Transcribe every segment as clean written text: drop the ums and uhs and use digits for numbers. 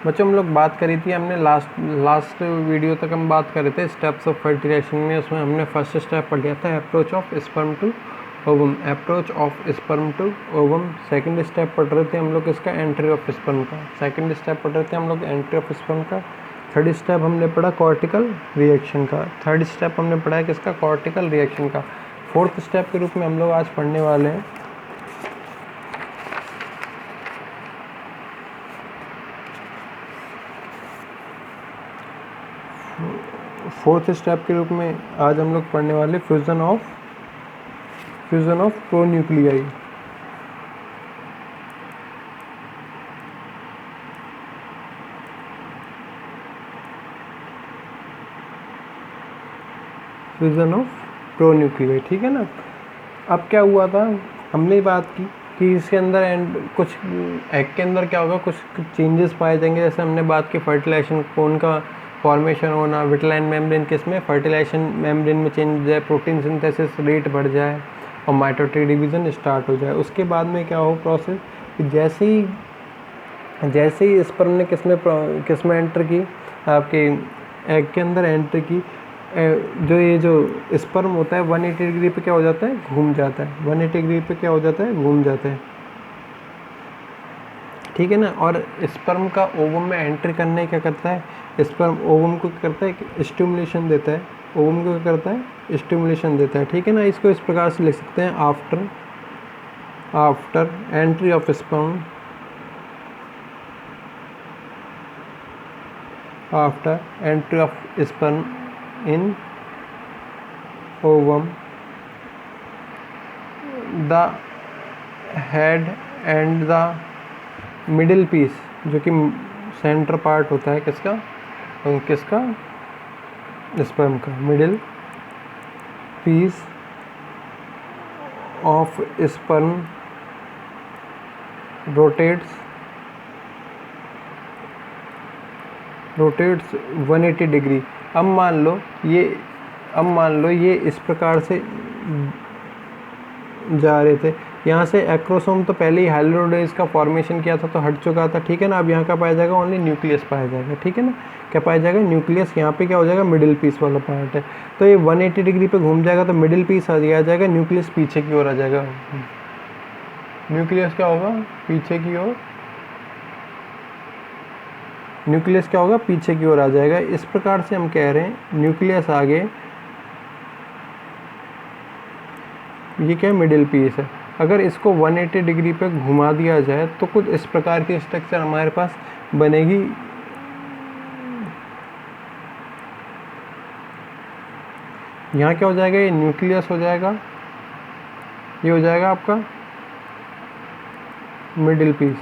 बच्चों हम लोग बात करी थी, हमने लास्ट वीडियो तक हम बात कर रहे थे स्टेप्स ऑफ फर्टिलाइजेशन में। उसमें हमने फर्स्ट स्टेप पढ़ लिया था approach of sperm to ovum, approach of sperm to ovum. Second step पढ़ रहे थे हम लोग इसका एंट्री ऑफ स्पर्म का, सेकंड स्टेप पढ़ रहे थे हम लोग एंट्री ऑफ स्पर्म का। थर्ड स्टेप हमने पढ़ा कॉर्टिकल रिएक्शन का, थर्ड स्टेप हमने पढ़ा है किसका, कॉर्टिकल रिएक्शन का। फोर्थ स्टेप के रूप में हम लोग आज पढ़ने वाले हैं फोर्थ स्टेप के रूप में आज हम लोग पढ़ने वाले fusion of pronuclei. Fusion of pronuclei, ठीक है ना। अब क्या हुआ था, हमने बात की कि इसके अंदर कुछ एग के अंदर क्या होगा, कुछ चेंजेस पाए जाएंगे। जैसे हमने बात की फर्टिलाइजेशन, कोन का फॉर्मेशन होना, विटलाइन मेम्ब्रेन किसमें, फर्टिलाइजेशन मेम्ब्रेन में चेंज हो जाए, प्रोटीन सिंथेसिस रेट बढ़ जाए और माइटोटिक डिवीज़न स्टार्ट हो जाए। उसके बाद में क्या हो प्रोसेस, जैसे ही स्पर्म ने किसमें एंटर की, आपके एग के अंदर एंटर की, जो स्पर्म होता है 180 डिग्री पे क्या हो जाता है, घूम जाता है। 180 डिग्री पे क्या हो जाता है, घूम जाता है, ठीक है ना। और स्पर्म का ओवम में एंट्री करने क्या करता है, स्पर्म ओवम को करता है स्टिमुलेशन देता है, ओवम को क्या करता है, स्टिमुलेशन देता है, ठीक है ना। इसको इस प्रकार से लिख सकते हैं, after entry of sperm, after entry of sperm in ovum, the head and the middle piece, जो कि सेंटर पार्ट होता है किसका स्पर्म का, middle piece of sperm rotates 180 degree. अब मान लो ये इस प्रकार से जा रहे थे, यहाँ से एक्रोसोम तो पहले ही हाइलोडेज का फॉर्मेशन किया था तो हट चुका था, ठीक है ना। अब यहाँ का पाया जाएगा, ओनली न्यूक्लियस पाया जाएगा, ठीक है ना। क्या पाया जाएगा, न्यूक्लियस। यहाँ पे क्या हो जाएगा, मिडिल पीस वाला पार्ट है, तो ये 180 डिग्री पे घूम जाएगा तो मिडिल पीस आ जाएगा, न्यूक्लियस पीछे की ओर आ जाएगा। न्यूक्लियस क्या होगा, पीछे की ओर, न्यूक्लियस क्या होगा, पीछे की ओर आ जाएगा। इस प्रकार से हम कह रहे हैं न्यूक्लियस आगे, ये क्या मिडिल पीस है। अगर इसको 180 डिग्री पे घुमा दिया जाए तो कुछ इस प्रकार की स्ट्रक्चर हमारे पास बनेगी। यहाँ क्या हो जाएगा, ये न्यूक्लियस हो जाएगा, ये हो जाएगा आपका मिडिल पीस,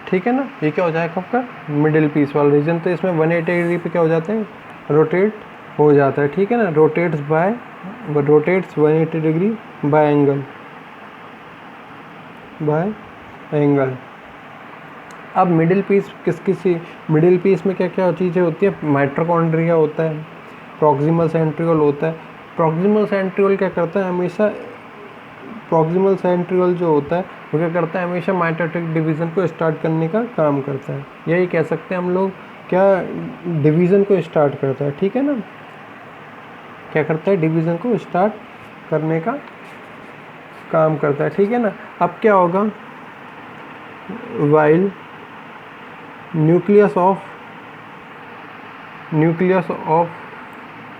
ठीक है ना। ये क्या हो जाएगा आपका मिडिल पीस वाला रीजन। तो इसमें 180 डिग्री पे क्या हो जाता है, रोटेट हो जाता है, ठीक है ना। Rotates 180 degree by angle. अब मिडिल पीस मिडिल पीस में क्या क्या चीज़ें होती है, माइटोकॉन्ड्रिया होता है, प्रॉक्सिमल सेंट्रियोल होता है। प्रॉक्सिमल सेंट्रियोल क्या करता है, हमेशा प्रॉक्सिमल सेंट्रियोल जो होता है वो क्या करता है, हमेशा माइटोटिक डिवीज़न को स्टार्ट करने का काम करता है। यही कह सकते हैं हम लोग, क्या डिवीज़न को स्टार्ट करता है, ठीक है ना। क्या करता है, डिवीज़न को स्टार्ट करने का काम करता है, ठीक है ना। अब क्या होगा, while nucleus of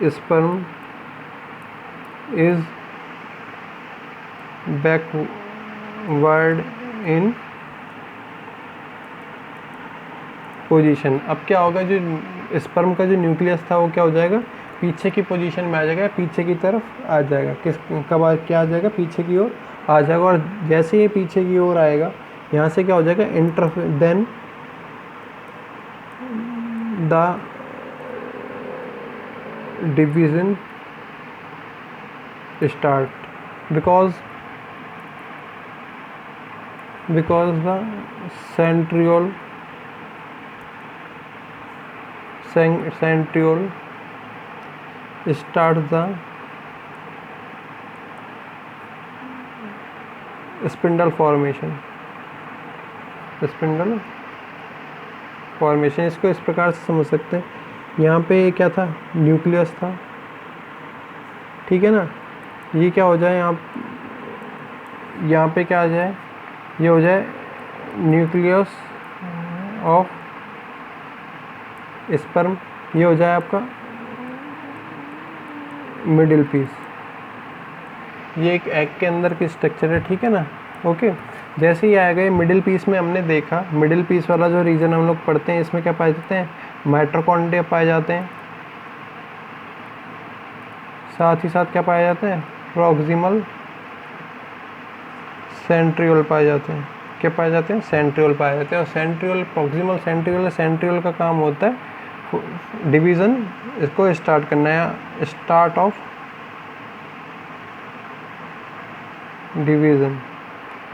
sperm is backward in position. अब क्या होगा, जो स्पर्म का जो न्यूक्लियस था वो क्या हो जाएगा, पीछे की पोजीशन में आ जाएगा, पीछे की तरफ आ जाएगा। क्या आ जाएगा, पीछे की ओर आ जाएगा। और जैसे ये पीछे की ओर आएगा, यहाँ से क्या हो जाएगा, then the division start, because the centriole starts the spindle formation, formation, इसको इस प्रकार से समझ सकते हैं, यहाँ पे क्या था, न्यूक्लियस था, ठीक है ना, ये क्या हो जाए यहाँ पे क्या आ जाए, ये हो जाए न्यूक्लियस ऑफ स्पर्म, ये हो जाए आपका मिडिल पीस, ये एक एग के अंदर की स्ट्रक्चर है, ठीक है ना, ओके। जैसे ही आएगा ये मिडिल पीस में, हमने देखा मिडिल पीस वाला जो रीजन हम लोग पढ़ते हैं, इसमें क्या पाए जाते हैं, माइटोकॉन्ड्रिया पाए जाते हैं, साथ ही साथ क्या पाए जाते हैं, प्रॉक्सिमल सेंट्रियोल पाए जाते हैं, क्या पाए जाते हैं, सेंट्रियोल पाए जाते हैं। और सेंट्रियोल, प्रॉक्सिमल सेंट्रियोल का काम होता है डिवीज़न, इसको स्टार्ट करना है, start of division,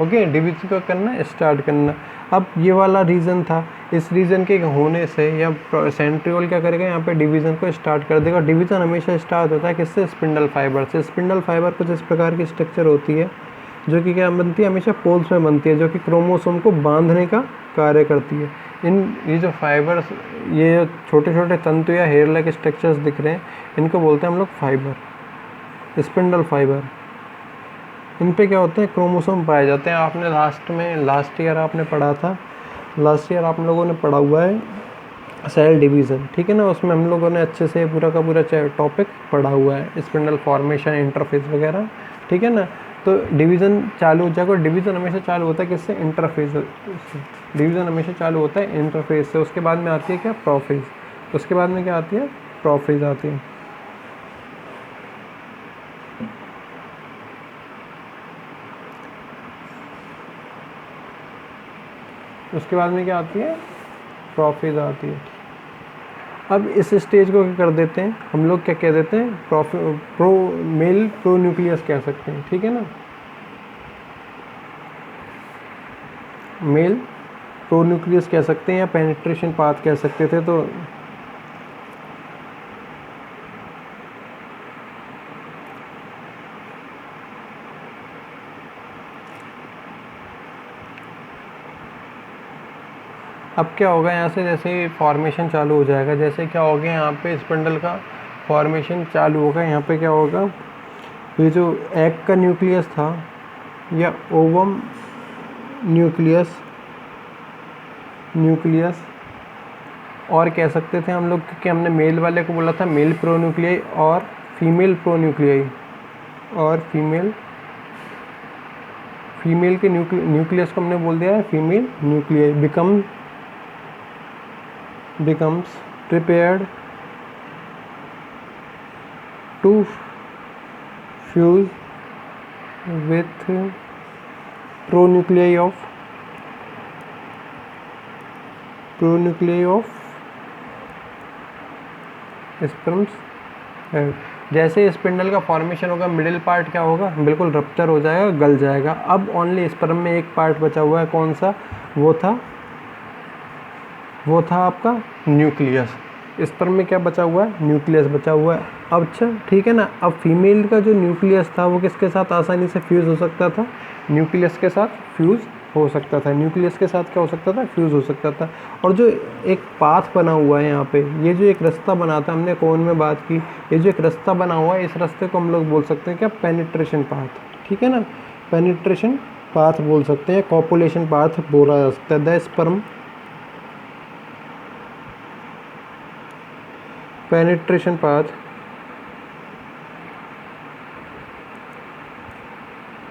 okay, division को करना, स्टार्ट करना। अब ये वाला रीज़न था, इस रीज़न के होने से या सेंट्रियोल क्या करेगा, यहाँ पे डिवीज़न को स्टार्ट कर देगा। डिवीज़न हमेशा स्टार्ट होता है किससे, स्पिंडल फाइबर से। स्पिंडल फाइबर कुछ इस प्रकार की स्ट्रक्चर होती है जो कि क्या बनती है, हमेशा पोल्स में बनती है, जो कि क्रोमोसोम को बांधने का कार्य करती है। ये जो फाइबर्स, ये जो छोटे छोटे तंतु या हेयर लाइक स्ट्रक्चर्स दिख रहे हैं, इनको बोलते हैं हम लोग फाइबर, स्पिंडल फाइबर। इन पे क्या होते हैं, क्रोमोसोम पाए जाते हैं। आपने लास्ट ईयर आपने पढ़ा था, लास्ट ईयर आप लोगों ने पढ़ा हुआ है सेल डिवीज़न, ठीक है ना, उसमें हम लोगों ने अच्छे से पूरा का पूरा टॉपिक पढ़ा हुआ है, स्पिंडल फॉर्मेशन, इंटरफेस वगैरह, ठीक है ना। तो डिवीज़न चालू हो जाएगा, और डिवीज़न हमेशा चालू होता है किससे, इंटरफेस से। डिवीज़न हमेशा चालू होता है इंटरफेस से। उसके बाद में आती है क्या, प्रोफेज। उसके बाद में क्या आती है, प्रोफेज आती है। उसके बाद में क्या आती है, प्रोफेज आती है। अब इस स्टेज को क्या कर देते हैं हम लोग, क्या कह देते हैं, मेल प्रोन्यूक्लियस कह सकते हैं, ठीक है ना, मेल प्रोन्यूक्लियस कह सकते हैं, या पेनिट्रेशन पाथ कह सकते थे। तो अब क्या होगा, यहाँ से जैसे फॉर्मेशन चालू हो जाएगा, जैसे क्या हो गया, यहाँ पे स्पिंडल का फॉर्मेशन चालू होगा। यहाँ पे क्या होगा, ये जो एग का न्यूक्लियस था या ओवम न्यूक्लियस और कह सकते थे हम लोग, क्योंकि हमने मेल वाले को बोला था मेल प्रोन्यूक्लियाई और फीमेल प्रोन्यूक्लियाई, और फीमेल के न्यूक्लियस को हमने बोल दिया है female nuclei, becomes prepared to fuse with pronuclei of sperms. जैसे स्पिंडल का फॉर्मेशन होगा, मिडिल पार्ट क्या होगा, बिल्कुल रप्चर हो जाएगा, गल जाएगा। अब ओनली स्पर्म में एक पार्ट बचा हुआ है, कौन सा, वो था आपका न्यूक्लियस। स्पर्म में क्या बचा हुआ है, न्यूक्लियस बचा हुआ है। अब अच्छा ठीक है ना, अब फीमेल का जो न्यूक्लियस था वो किसके साथ आसानी से फ्यूज़ हो सकता था, न्यूक्लियस के साथ फ्यूज़ हो सकता था, न्यूक्लियस के साथ क्या हो सकता था, फ्यूज़ हो सकता था। और जो एक पाथ बना हुआ है यहाँ पे, ये जो एक रास्ता बना था, हमने कौन में बात की, ये जो एक रास्ता बना हुआ है, इस रास्ते को हम लोग बोल सकते हैं क्या, पेनिट्रेशन पाथ, ठीक है ना, पेनिट्रेशन पाथ बोल सकते हैं, कॉपुलेशन पाथ बोला जा सकता है। The sperm penetration path,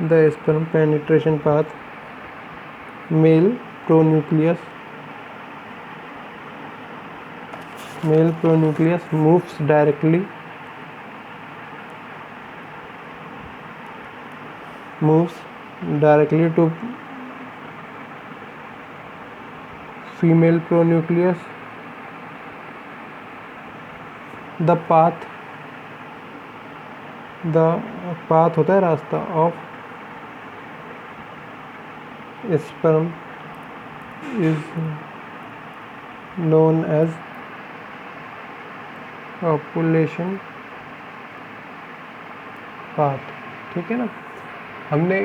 the sperm penetration path, male pronucleus moves directly to female pronucleus. The path होता है रास्ता of sperm is known as copulation path, ठीक है ना। हमने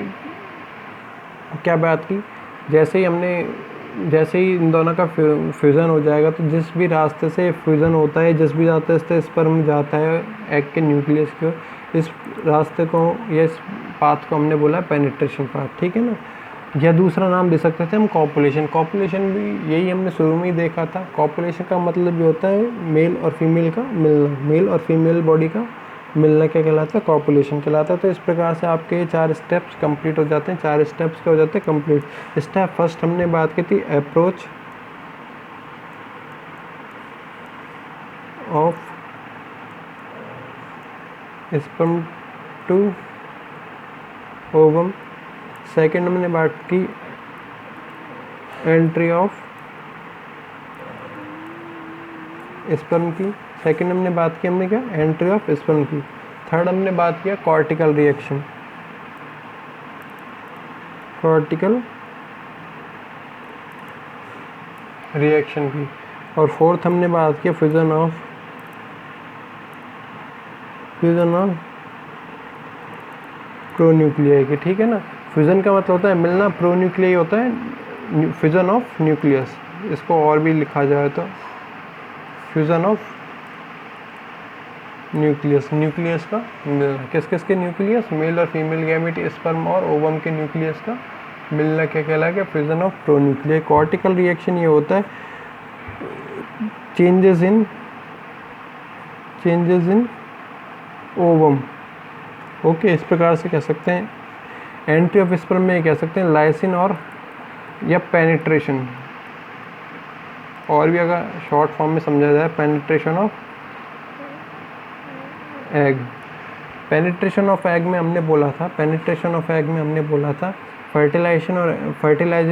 क्या बात की, जैसे ही हमने जैसे ही इन दोनों का फ्यूज़न हो जाएगा, तो जिस भी रास्ते से फ्यूज़न होता है, जिस भी रास्ते से स्पर्म जाता है एग के न्यूक्लियस को, इस रास्ते को या इस पाथ को हमने बोला पेनिट्रेशन पाथ, ठीक है ना। या दूसरा नाम दे सकते थे हम कॉपुलेशन। कॉपुलेशन भी यही हमने शुरू में ही देखा था। कॉपुलेशन का मतलब ये होता है मेल और फीमेल का मिलना, मेल और फीमेल बॉडी का मिलना क्या कहलाता है, कॉपुलेशन कहलाता है। तो इस प्रकार से आपके ये 4 स्टेप्स कंप्लीट हो जाते हैं, 4 स्टेप्स क्या हो जाते हैं कंप्लीट। स्टेप फर्स्ट हमने बात की थी approach of sperm to ovum. Second हमने बात की एंट्री ऑफ स्पर्म की। सेकेंड हमने बात की हमने क्या एंट्री ऑफ स्पर्म की। थर्ड हमने बात किया कॉर्टिकल रिएक्शन, कॉर्टिकल रिएक्शन की। और फोर्थ हमने बात किया फ्यूजन ऑफ प्रोन्यूक्लियाई की, ठीक है ना। फ्यूजन का मतलब होता है मिलना, प्रोन्यूक्लियाई होता है फ्यूजन ऑफ न्यूक्लियस। इसको और भी लिखा जाए तो फ्यूजन ऑफ न्यूक्लियस, न्यूक्लियस का मिलना। किस किस के न्यूक्लियस, मेल और फीमेल गैमेट, स्पर्म और ओवम के न्यूक्लियस का मिलना क्या कहलाएगा, fusion of pronuclei. Cortical reaction ये होता है चेंजेस इन ओवम। ओके, इस प्रकार से कह सकते हैं। एंट्री ऑफ स्पर्म में कह सकते हैं लाइसिन और या पेनिट्रेशन, और भी अगर शॉर्ट फॉर्म में समझा जाए penetration of egg. Penetration of egg में हमने बोला था, पेनिट्रेशन ऑफ एग में हमने बोला था फर्टिलाइजन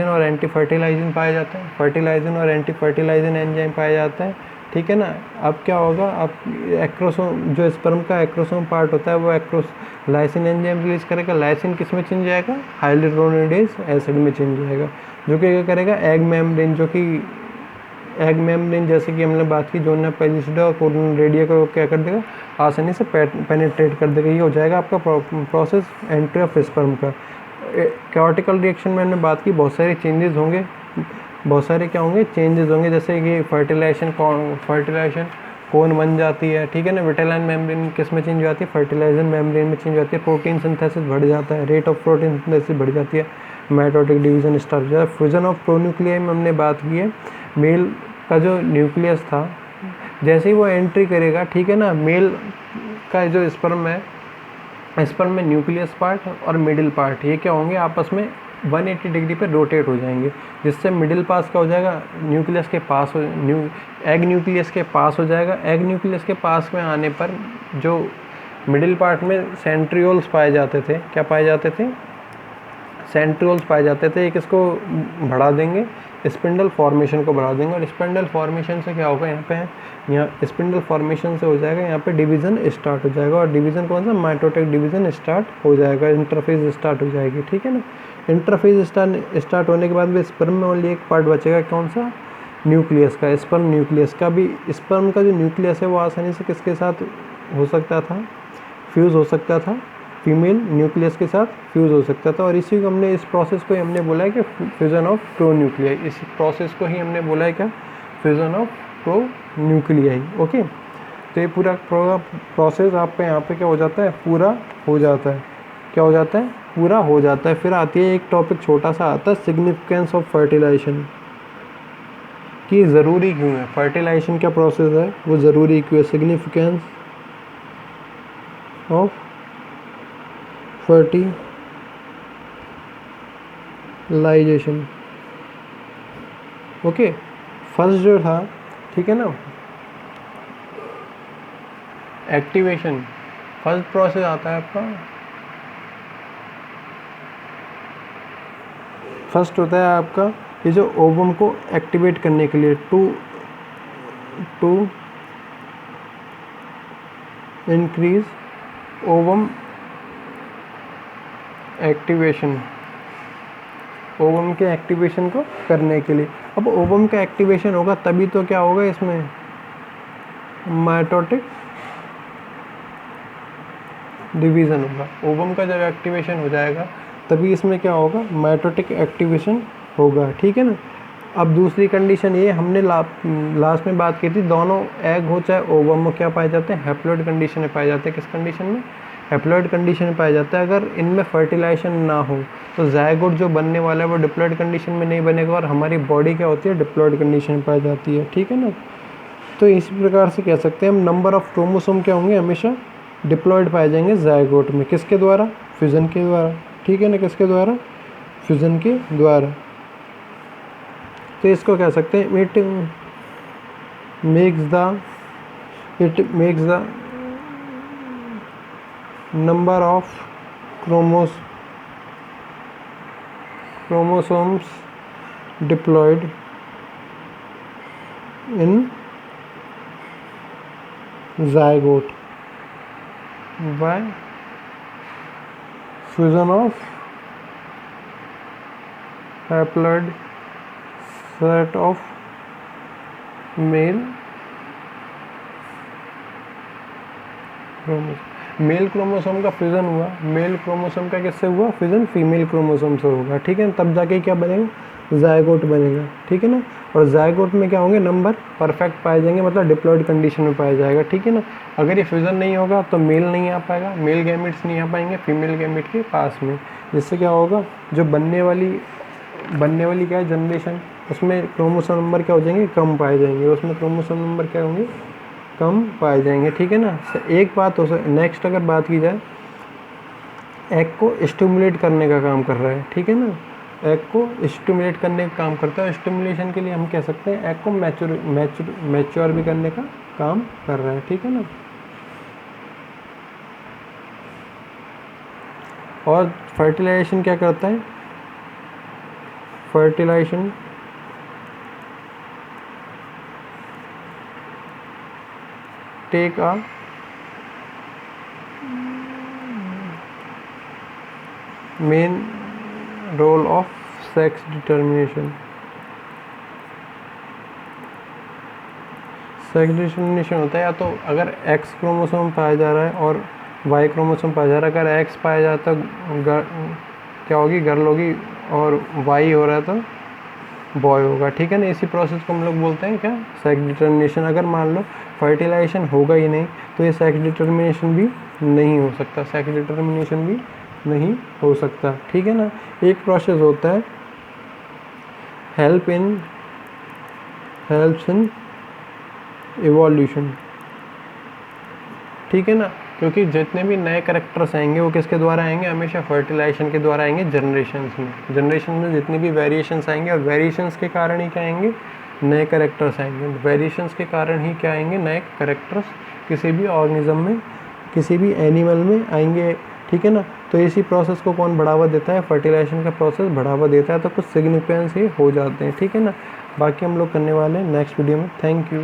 और एंटी फर्टिलाइजन पाए जाते हैं, फर्टिलाइजन और एंटी फर्टिलाइजन एंजाइम पाए जाते हैं, ठीक है ना। अब क्या होगा, अब एक्रोसोम जो स्पर्म का एक्रोसोम पार्ट होता है वो लाइसिन एंजाइम रिलीज करेगा। लाइसिन किस में चेंज जाएगा, हाइलुरोनिडेज एसिड में चेंज जाएगा, जो कि क्या करेगा एग मेम्ब्रेन, जो कि एग मेम्ब्रेन जैसे कि हमने बात की जोना पेलिसिडा और कोरोना रेडिया को क्या कर देगा, आसानी से पेनिट्रेट कर देगा। ये हो जाएगा आपका प्रोसेस एंट्री ऑफ स्पर्म का। कॉर्टिकल रिएक्शन में हमने बात की बहुत सारे चेंजेस होंगे, बहुत सारे क्या होंगे चेंजेस होंगे, जैसे कि फर्टिलाइजेशन कोन बन जाती है, ठीक है ना। विटेलाइन मेम्ब्रेन किस में चेंज हो जाती है, फर्टिलाइजन मेम्ब्रेन में चेंज होती है। प्रोटीन सिंथेसिस बढ़ जाता है, रेट ऑफ प्रोटीन सिंथेसिस बढ़ जाती है, माइटोटिक डिवीजन स्टार्ट हो जाता है। फ्यूजन ऑफ प्रोन्यूक्लियाई में हमने बात की है मेल का जो न्यूक्लियस था, जैसे ही वो एंट्री करेगा, ठीक है ना, मेल का जो स्पर्म है, स्पर्म में न्यूक्लियस पार्ट और मिडिल पार्ट ये क्या होंगे आपस में 180 डिग्री पे रोटेट हो जाएंगे, जिससे मिडिल पास क्या हो जाएगा, न्यूक्लियस के पास एग न्यूक्लियस के पास हो जाएगा। एग न्यूक्लियस के पास में आने पर जो मिडिल पार्ट में सेंट्रियोल्स पाए जाते थे, क्या पाए जाते थे, सेंट्रियोल्स पाए जाते थे। एक इसको बढ़ा देंगे, स्पिंडल फॉर्मेशन को बढ़ा देंगे, और स्पिंडल फॉर्मेशन से क्या होगा, यहाँ स्पिंडल फॉर्मेशन से हो जाएगा, यहाँ पे डिवीज़न स्टार्ट हो जाएगा। और डिवीज़न कौन सा, माइटोटिक डिवीज़न स्टार्ट हो जाएगा, इंटरफेज स्टार्ट हो जाएगी, ठीक है ना। इंटरफेज स्टार्ट होने के बाद भी स्पर्म में ओनली एक पार्ट बचेगा, कौन सा, न्यूक्लियस का। स्पर्म न्यूक्लियस का भी, स्पर्म का जो न्यूक्लियस है वो आसानी से किसके साथ हो सकता था, फ्यूज़ हो सकता था, फीमेल न्यूक्लियस के साथ फ्यूज़ हो सकता था। और इसी को हमने, इस प्रोसेस को ही हमने बोला है कि फ्यूज़न ऑफ प्रोन्यूक्लियाई, इस प्रोसेस को ही हमने बोला है क्या, फ्यूज़न ऑफ प्रोन्यूक्लियाई। ओके, तो ये पूरा प्रोसेस आपका यहाँ पे क्या हो जाता है, पूरा हो जाता है, क्या हो जाता है, पूरा हो जाता है। फिर आती है एक टॉपिक छोटा सा आता है, सिग्निफिकेंस ऑफ फर्टिलाइजेशन, कि ज़रूरी क्यों है फर्टिलाइजेशन क्या प्रोसेस है, वो ज़रूरी क्यों है। Significance of fertilization. Okay, first जो था, ठीक है ना, एक्टिवेशन, फर्स्ट प्रोसेस आता है आपका, फर्स्ट होता है आपका ये जो ओवम को एक्टिवेट करने के लिए, to increase ovum activation, ovum के एक्टिवेशन को करने के लिए। अब ओवम का एक्टिवेशन होगा तभी तो क्या होगा, इसमें माइटोटिक डिवीज़न होगा। ओवम का जब एक्टिवेशन हो जाएगा तभी इसमें क्या होगा, माइटोटिक एक्टिवेशन होगा, ठीक है ना। अब दूसरी कंडीशन ये हमने लास्ट में बात की थी, दोनों एग हो चाहे ओवम में क्या पाए जाते हैं, हैप्लॉइड कंडीशन में पाए जाते हैं। किस कंडीशन में, हैप्लॉइड कंडीशन में पाया जाता है। अगर इनमें फर्टिलाइजेशन ना हो तो ज़ायगोट जो बनने वाला है वो डिप्लॉइड कंडीशन में नहीं बनेगा और हमारी बॉडी क्या होती है, डिप्लॉइड कंडीशन में पाई जाती है। ठीक है ना। तो इसी प्रकार से कह सकते हैं हम, नंबर ऑफ क्रोमोसोम क्या होंगे, हमेशा डिप्लॉइड पाए जाएंगे ज़ायगोट में। किसके द्वारा, फ्यूज़न के द्वारा। ठीक है ना, किसके द्वारा, फ्यूज़न के द्वारा। तो इसको कह सकते हैं it makes the number of chromosomes diploid in zygote by fusion of haploid set of male chromosome का फ्यूज़न हुआ, मेल क्रोमोसोम का किससे हुआ फ्यूज़न, फीमेल क्रोमोसोम से होगा। ठीक है, तब जाके क्या बनेगा, ज़ायगोट बनेगा। ठीक है ना। और ज़ायगोट में क्या होंगे, नंबर परफेक्ट पाए जाएंगे, मतलब डिप्लॉइड कंडीशन में पाया जाएगा। ठीक है ना। अगर ये फ्यूज़न नहीं होगा तो मेल नहीं आ पाएगा, मेल गैमेट्स नहीं आ पाएंगे फीमेल गैमेट के पास में, जिससे क्या होगा, जो बनने वाली क्या है जनरेशन, उसमें क्रोमोसोम नंबर क्या हो जाएंगे, कम पाए जाएंगे। उसमें क्रोमोसोम नंबर क्या होंगे, कम पाए जाएंगे। ठीक है ना। एक बात हो नेक्स्ट अगर बात की जाए, एग को स्टिमुलेट करने का काम कर रहा है। ठीक है ना, एग को स्टिमुलेट करने का काम करता है। स्टिमुलेशन के लिए हम कह सकते हैं एग को मैच्योर भी करने का काम कर रहा है। ठीक है ना। और फर्टिलाइजेशन क्या करता है, fertilization take a main role of sex determination. Sex determination होता है या तो अगर एक्स क्रोमोसोम पाया जा रहा है और वाई क्रोमोसोम पाया जा रहा है। अगर एक्स पाया जाता है क्या होगी, गर्ल होगी, और वाई हो रहा है तो बॉय होगा। ठीक है ना। इसी प्रोसेस को हम लोग बोलते हैं क्या, सेक्स डिटर्मिनेशन। अगर मान लो फर्टिलाइजेशन होगा ही नहीं तो ये सेक्स डिटर्मिनेशन भी नहीं हो सकता, सेक्स डिटर्मिनेशन भी नहीं हो सकता। ठीक है ना। एक प्रोसेस होता है हेल्प्स इन इवोल्यूशन। ठीक है ना। क्योंकि जितने भी नए कैरेक्टर्स आएंगे वो किसके द्वारा आएंगे, हमेशा फर्टिलाइजेशन के द्वारा आएंगे। जनरेशन में जितने भी वेरिएशंस आएंगे, और वेरिएशंस के कारण ही क्या आएंगे, नए कैरेक्टर्स आएंगे। वेरिएशंस के कारण ही क्या आएंगे, नए कैरेक्टर्स किसी भी ऑर्गेनिज्म में, किसी भी एनिमल में आएंगे। ठीक है ना। तो इसी प्रोसेस को कौन बढ़ावा देता है, फर्टिलाइजेशन का प्रोसेस बढ़ावा देता है। तो कुछ सिग्निफिकेंस ये हो जाते हैं। ठीक है ना। बाकी हम लोग करने वाले हैं नेक्स्ट वीडियो में। Thank you.